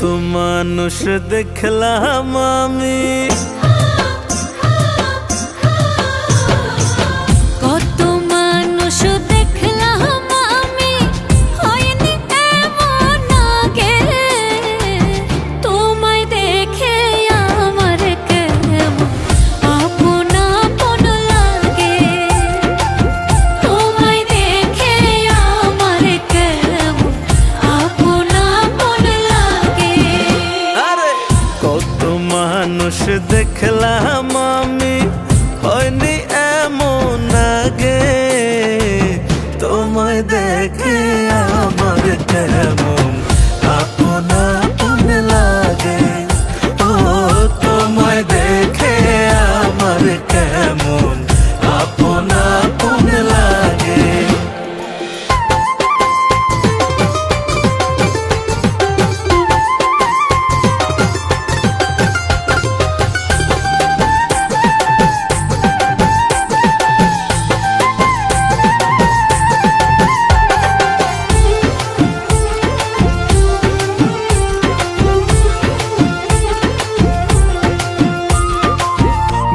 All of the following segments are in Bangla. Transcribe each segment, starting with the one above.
মানুষ দেখলাম আমি, কত মানুষ দেখলাম আমি, হয়নি এমন আগে। তোমায় দেখে আমার কেমন আপন আপন লাগে। তোমায় দেখে আমার কেমন আপন আপন লাগে। আরে কত মানুষ দেখলাম আমি, হয়নি এমন আগে। তোমায় দেখে আমার কেমন আপন আপন লাগে। ও তোমায় দেখে আমার কেমন আপন আপন লাগে।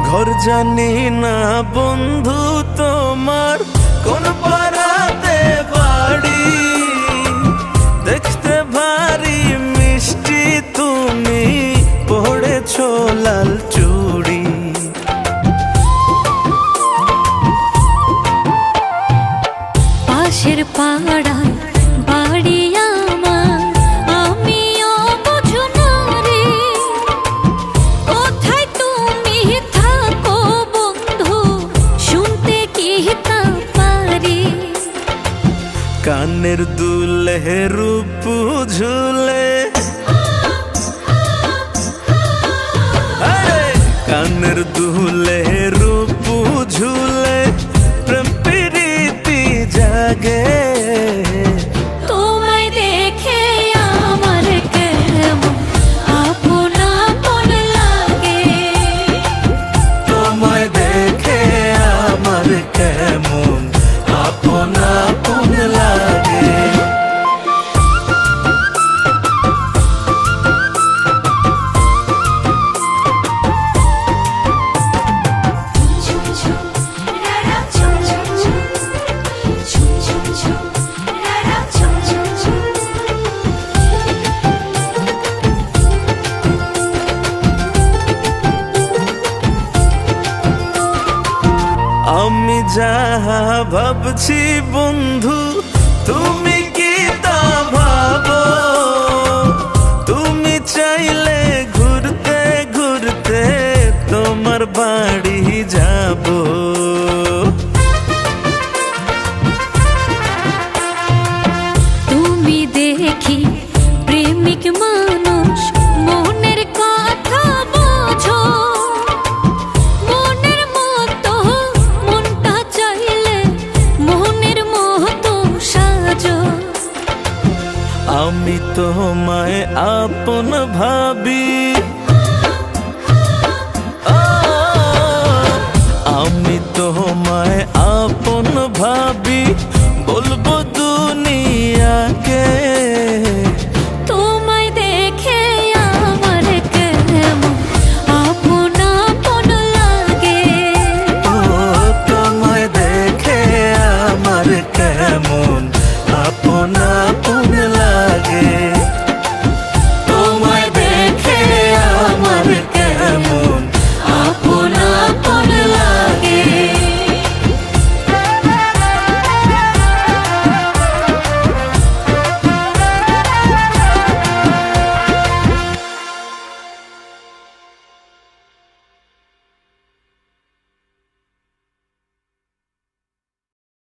ঘর জানি না বন্ধু তোমার কোন পাড়াতে বাড়ি, দেখতে ভারী মিষ্টি তুমি পড়েছো লাল চুড়ি। পাশের পাড়ায় বাড়ি আমার, আমিও বুঝো না রে। কোথায় তুমি থাকো বন্ধু, শুনতে কি তা পারি। কানের দুলে রূপ ঝুলে, আরে কানের দুলে রূপ ঝুলে প্রেম প্রীতি জাগে। তোমায় দেখে আমার কেমন আপন আপন লাগে। তোমায় দেখে আমার কেমন আপন আপন লাগে। আমি যাহা ভাবছি বন্ধু তুমি কি তা ভাবো। তুমি চাইলে ঘুরতে ঘুরতে তোমার বাড়ি যাব। তুমি দেখি প্রেমিক মানুষ, মনের কথা বোঝো। মনের মতো মনটা চাইলে মনের মতো সাজো। আমি তোমায় আপন ভাব